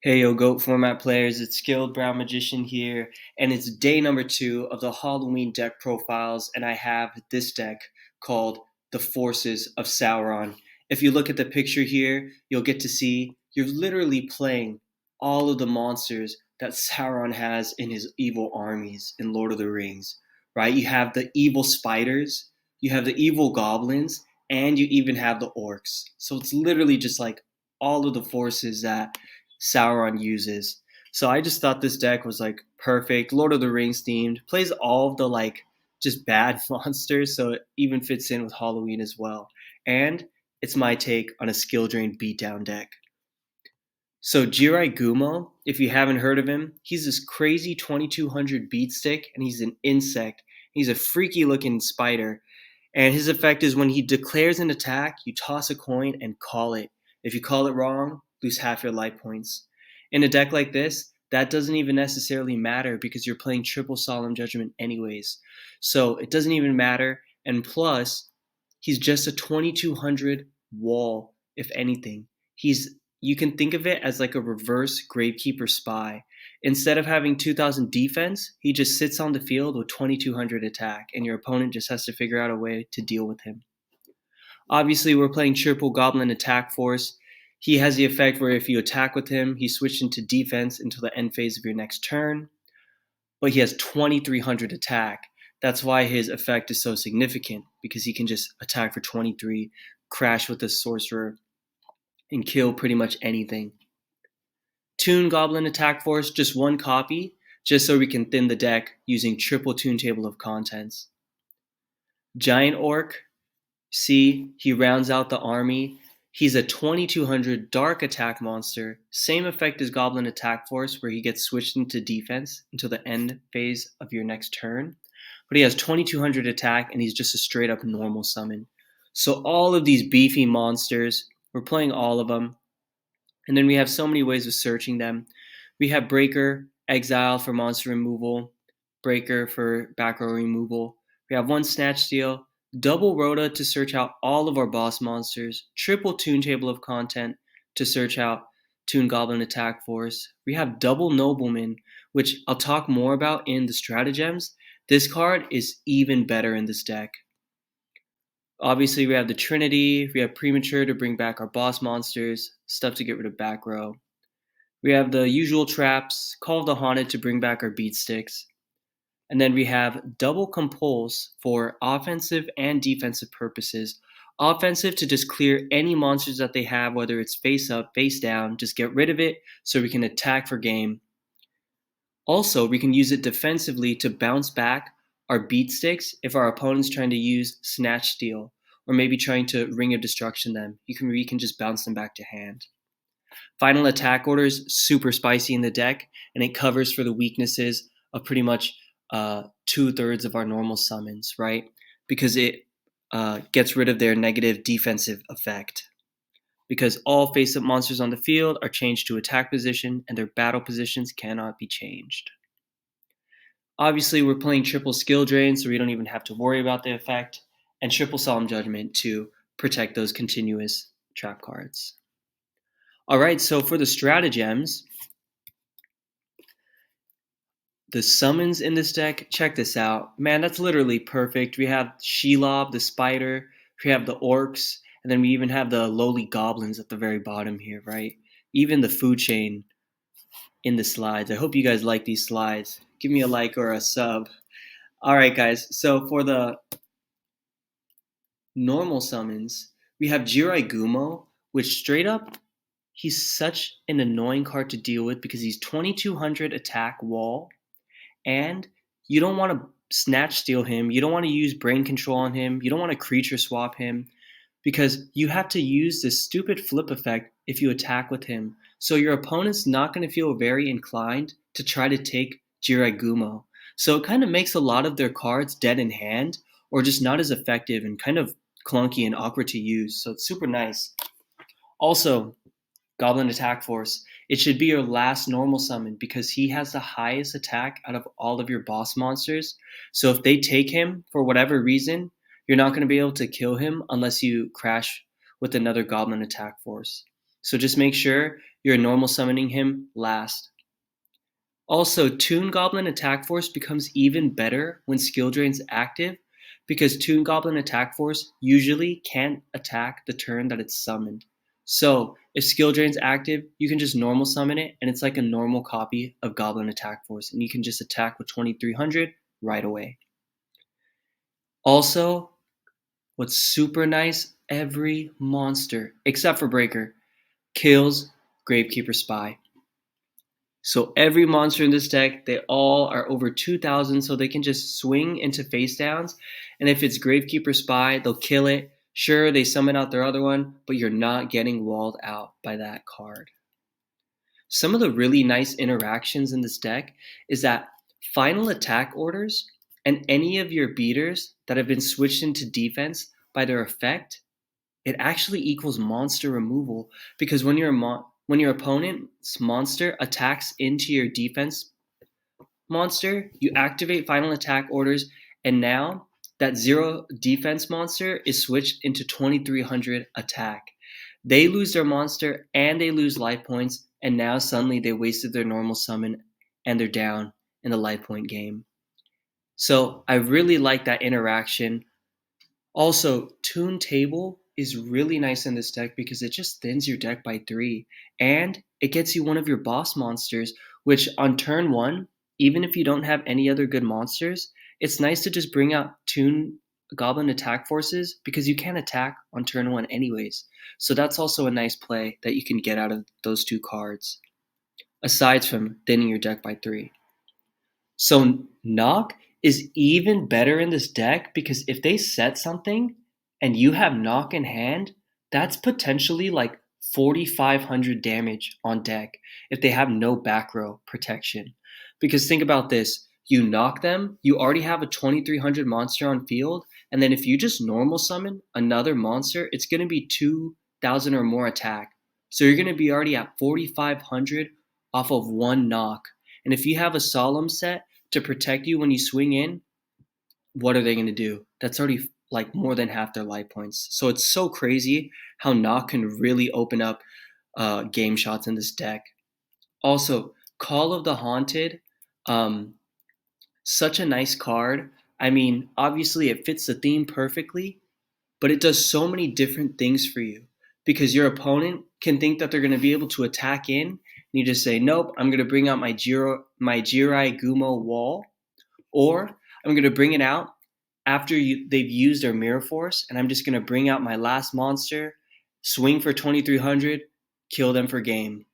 Hey yo, GOAT format players, it's Skilled Brown Magician here, and it's day number 2 of the Halloween deck profiles, and I have this deck called the Forces of Sauron. If you look at the picture here, you'll get to see you're literally playing all of the monsters that Sauron has in his evil armies in Lord of the Rings, right? You have the evil spiders, you have the evil goblins, and you even have the orcs. So it's literally just like all of the forces that Sauron uses. So I just thought this deck was like perfect, Lord of the Rings themed, plays all of the like just bad monsters, so it even fits in with Halloween as well. And it's my take on a skill drain beatdown deck. So Jirai Gumo, if you haven't heard of him, he's this crazy 2200 beat stick, and he's an insect. He's a freaky looking spider, and his effect is when he declares an attack, you toss a coin and call it. If you call it wrong, lose half your life points. In a deck like this, that doesn't even necessarily matter because you're playing triple Solemn Judgment anyways. So it doesn't even matter. And plus, he's just a 2200 wall, if anything. You can think of it as like a reverse Gravekeeper spy. Instead of having 2000 defense, he just sits on the field with 2200 attack, and your opponent just has to figure out a way to deal with him. Obviously, we're playing triple Goblin attack force. He has the effect where if you attack with him, he switches into defense until the end phase of your next turn. But he has 2300 attack. That's why his effect is so significant, because he can just attack for 23, crash with the sorcerer, and kill pretty much anything. Toon Goblin attack force, just one copy, just so we can thin the deck using triple Toon table of contents. Giant Orc, see, he rounds out the army. He's a 2200 dark attack monster, same effect as Goblin attack force, where he gets switched into defense until the end phase of your next turn. But he has 2200 attack, and he's just a straight up normal summon. So all of these beefy monsters, we're playing all of them. And then we have so many ways of searching them. We have Breaker, Exile for monster removal, Breaker for back row removal. We have one Snatch Steal, double Rhoda to search out all of our boss monsters, triple Toon table of content to search out Toon Goblin attack force. We have double Nobleman, which I'll talk more about in the stratagems. This card is even better in this deck. Obviously, we have the Trinity, we have Premature to bring back our boss monsters, stuff to get rid of back row. We have the usual traps, Call of the Haunted to bring back our Beatsticks. And then we have double Compulse for offensive and defensive purposes. Offensive to just clear any monsters that they have, whether it's face up, face down, just get rid of it so we can attack for game. Also, we can use it defensively to bounce back our Beatsticks if our opponent's trying to use Snatch Steal, or maybe trying to Ring of Destruction them. We can just bounce them back to hand. Final attack order is super spicy in the deck, and it covers for the weaknesses of pretty much 2/3 of our normal summons, right? Because it gets rid of their negative defensive effect. Because all face-up monsters on the field are changed to attack position, and their battle positions cannot be changed. Obviously, we're playing triple skill drain, so we don't even have to worry about the effect, and triple Solemn Judgment to protect those continuous trap cards. Alright, so for the stratagems, the summons in this deck, check this out. Man, that's literally perfect. We have Shelob, the spider, we have the orcs, and then we even have the lowly goblins at the very bottom here, right? Even the food chain in the slides. I hope you guys like these slides. Give me a like or a sub. All right, guys. So for the normal summons, we have Jirai Gumo, which straight up, he's such an annoying card to deal with because he's 2200 attack wall, and you don't want to Snatch Steal him. You don't want to use Brain Control on him. You don't want to creature swap him because you have to use this stupid flip effect if you attack with him. So your opponent's not going to feel very inclined to try to take Jirai Gumo. So it kind of makes a lot of their cards dead in hand or just not as effective and kind of clunky and awkward to use. So it's super nice. Also, Goblin Attack Force. It should be your last normal summon because he has the highest attack out of all of your boss monsters. So if they take him for whatever reason, you're not going to be able to kill him unless you crash with another Goblin Attack Force. So just make sure you're normal summoning him last. Also, Toon Goblin Attack Force becomes even better when Skill Drain's active, because Toon Goblin Attack Force usually can't attack the turn that it's summoned. So, if Skill Drain's active, you can just normal summon it, and it's like a normal copy of Goblin Attack Force, and you can just attack with 2300 right away. Also, what's super nice, every monster, except for Breaker, kills Gravekeeper Spy. So every monster in this deck, they all are over 2,000, so they can just swing into face downs. And if it's Gravekeeper Spy, they'll kill it. Sure, they summon out their other one, but you're not getting walled out by that card. Some of the really nice interactions in this deck is that final attack orders and any of your beaters that have been switched into defense by their effect, it actually equals monster removal, because when your opponent's monster attacks into your defense monster, you activate final attack orders, and now that 0 defense monster is switched into 2300 attack. They lose their monster and they lose life points, and now suddenly they wasted their normal summon and they're down in the life point game. So I really like that interaction. Also, Toon Table is really nice in this deck because it just thins your deck by 3, and it gets you one of your boss monsters, which on turn 1, even if you don't have any other good monsters, it's nice to just bring out Toon Goblin Attack Forces because you can't attack on turn 1 anyways. So that's also a nice play that you can get out of those 2 cards, aside from thinning your deck by 3. So knock is even better in this deck because if they set something and you have knock in hand, that's potentially like 4,500 damage on deck if they have no back row protection. Because think about this, you knock them, you already have a 2,300 monster on field, and then if you just normal summon another monster, it's going to be 2,000 or more attack. So you're going to be already at 4,500 off of one knock. And if you have a solemn set to protect you when you swing in, what are they going to do? That's already like more than half their life points. So it's so crazy how knock can really open up game shots in this deck. Also, Call of the Haunted, such a nice card. I mean, obviously it fits the theme perfectly, but it does so many different things for you because your opponent can think that they're going to be able to attack in, and you just say, nope, I'm going to bring out my Jirai Gumo wall, or I'm going to bring it out after they've used their Mirror Force, and I'm just going to bring out my last monster, swing for 2,300, kill them for game.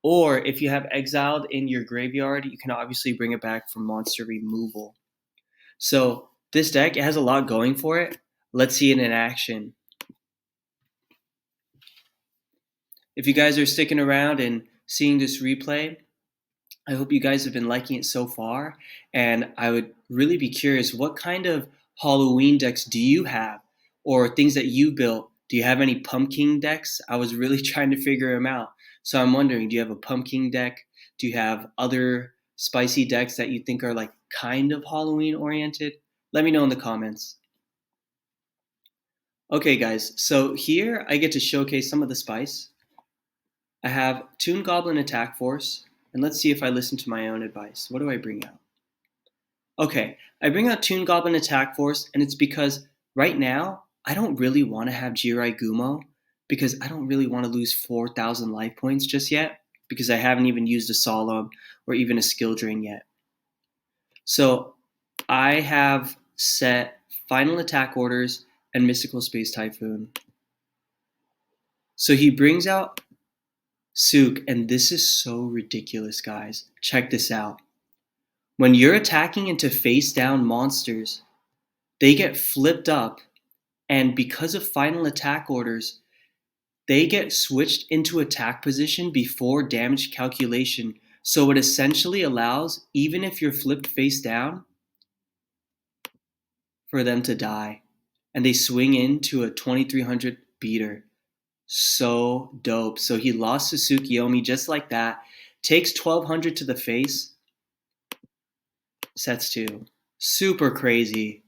Or if you have exiled in your graveyard, you can obviously bring it back for monster removal. So this deck, it has a lot going for it. Let's see it in action. If you guys are sticking around and seeing this replay, I hope you guys have been liking it so far. And I would really be curious, what kind of Halloween decks do you have? Or things that you built? Do you have any pumpkin decks? I was really trying to figure them out. So I'm wondering, do you have a pumpkin deck? Do you have other spicy decks that you think are like kind of Halloween oriented? Let me know in the comments. Okay guys, so here I get to showcase some of the spice. I have Toon Goblin Attack Force, and let's see if I listen to my own advice. What do I bring out? Okay, I bring out Toon Goblin Attack Force, and it's because right now I don't really want to have Jirai Gumo because I don't really want to lose 4,000 life points just yet because I haven't even used a Solemn or even a Skill Drain yet. So I have set Final Attack Orders and Mystical Space Typhoon. So he brings out Sook, and this is so ridiculous, guys. Check this out. When you're attacking into face down monsters, they get flipped up, and because of final attack orders, they get switched into attack position before damage calculation. So it essentially allows, even if you're flipped face down, for them to die. And they swing into a 2300 beater. So dope. So he lost to Tsukiyomi just like that. Takes 1200 to the face. Sets 2. Super crazy.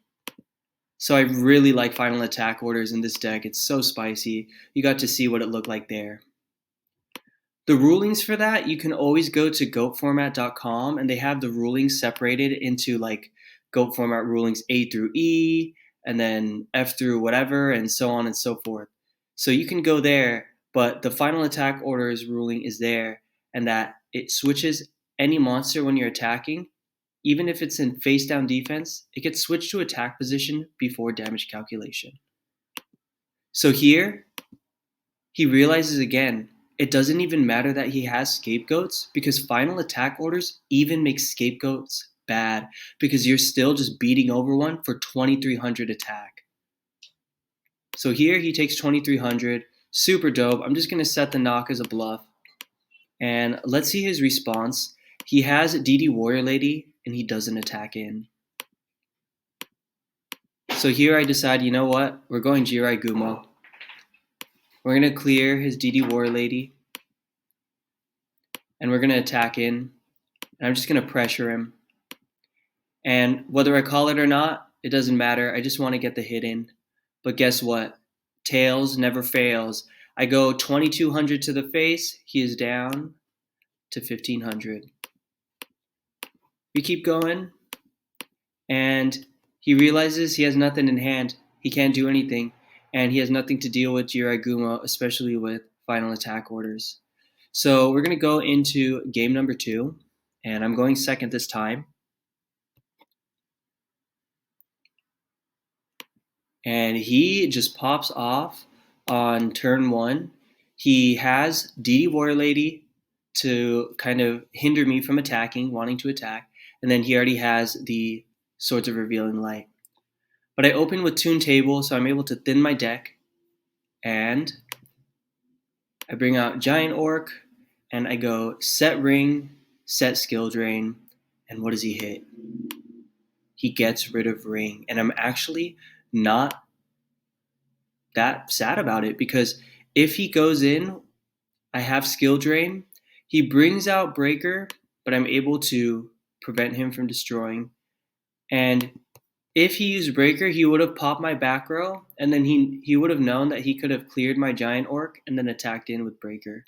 So I really like final attack orders in this deck. It's so spicy. You got to see what it looked like there. The rulings for that, you can always go to goatformat.com and they have the rulings separated into like goat format rulings A through E and then F through whatever and so on and so forth. So you can go there, but the final attack orders ruling is there and that it switches any monster when you're attacking. Even if it's in face down defense, it gets switched to attack position before damage calculation. So here, he realizes again, it doesn't even matter that he has scapegoats because final attack orders even make scapegoats bad because you're still just beating over one for 2300 attack. So here he takes 2300, super dope. I'm just going to set the knock as a bluff. And let's see his response. He has DD Warrior Lady and he doesn't attack in. So here I decide, you know what? We're going Jirai Gumo. We're going to clear his DD Warrior Lady. And we're going to attack in. And I'm just going to pressure him. And whether I call it or not, it doesn't matter. I just want to get the hit in. But guess what? Tails never fails. I go 2200 to the face. He is down to 1500. We keep going. And he realizes he has nothing in hand. He can't do anything. And he has nothing to deal with Jirai Gumo, especially with final attack orders. So we're going to go into game number 2. And I'm going second this time. And he just pops off on turn 1. He has DD Warrior Lady to kind of hinder me from attacking, wanting to attack. And then he already has the Swords of Revealing Light. But I open with Toon Table, so I'm able to thin my deck. And I bring out Giant Orc, and I go set Ring, set Skill Drain. And what does he hit? He gets rid of Ring. And I'm actually not that sad about it because if he goes in, I have Skill Drain. He brings out Breaker, but I'm able to prevent him from destroying. And if he used Breaker, he would have popped my back row, and then he would have known that he could have cleared my Giant Orc and then attacked in with Breaker.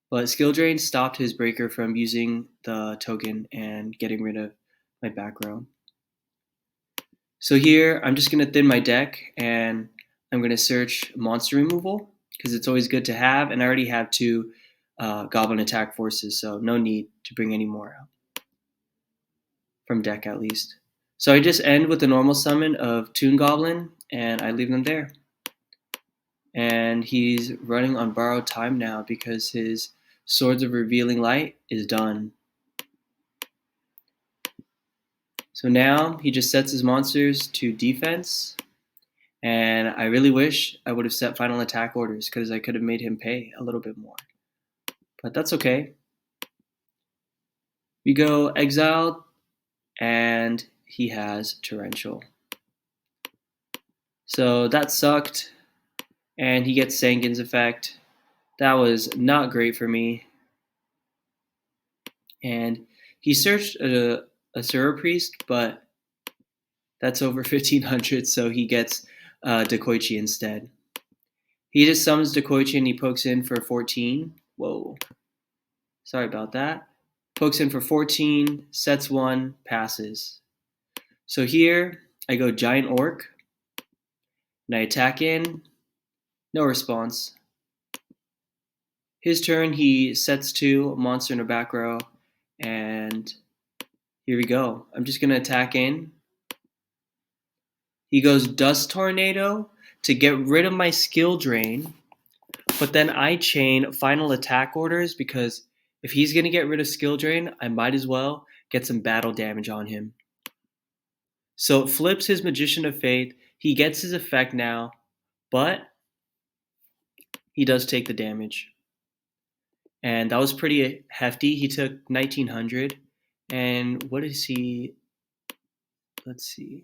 But Skill Drain stopped his Breaker from using the token and getting rid of my back row. So here, I'm just going to thin my deck, and I'm going to search monster removal, because it's always good to have, and I already have 2 Goblin attack forces, so no need to bring any more out. From deck, at least. So I just end with a normal summon of Toon Goblin, and I leave them there. And he's running on borrowed time now, because his Swords of Revealing Light is done. So now he just sets his monsters to defense, and I really wish I would have set final attack orders because I could have made him pay a little bit more. But that's okay. We go exiled, and he has Torrential. So that sucked, and he gets Sanguin's effect. That was not great for me. And he searched a Sura Priest, but that's over 1500, so he gets Dekoichi instead. He just summons Dekoichi and he pokes in for 14. Whoa. Sorry about that. Pokes in for 14, sets 1, passes. So here, I go Giant Orc, and I attack in. No response. His turn, he sets 2, monster in a back row, and here we go. I'm just going to attack in. He goes Dust Tornado to get rid of my Skill Drain, but then I chain final attack orders because if he's going to get rid of Skill Drain, I might as well get some battle damage on him. So it flips his Magician of Faith. He gets his effect now, but he does take the damage. And that was pretty hefty. He took 1900. And what is he? Let's see.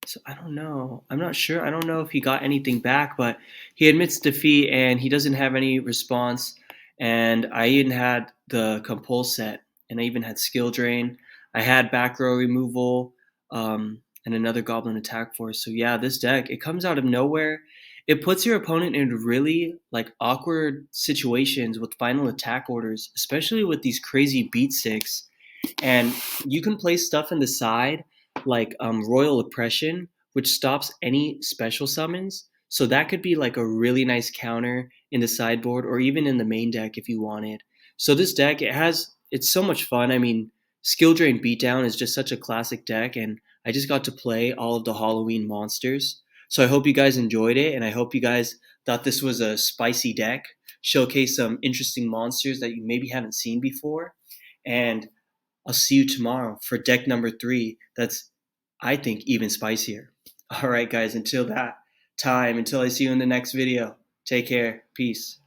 So I don't know. I'm not sure. I don't know if he got anything back, but he admits defeat and he doesn't have any response. And I even had the Compulse set, and I even had Skill Drain. I had back row removal, and another Goblin attack force. So yeah, this deck, it comes out of nowhere. It puts your opponent in really like awkward situations with final attack orders, especially with these crazy beatsticks. And you can place stuff in the side like Royal Oppression, which stops any special summons. So that could be like a really nice counter in the sideboard or even in the main deck if you wanted. So this deck, it's so much fun. I mean, Skill Drain Beatdown is just such a classic deck, and I just got to play all of the Halloween monsters. So I hope you guys enjoyed it, and I hope you guys thought this was a spicy deck, showcase some interesting monsters that you maybe haven't seen before. And I'll see you tomorrow for deck number 3. That's, I think, even spicier. All right, guys, until that time, until I see you in the next video, take care. Peace.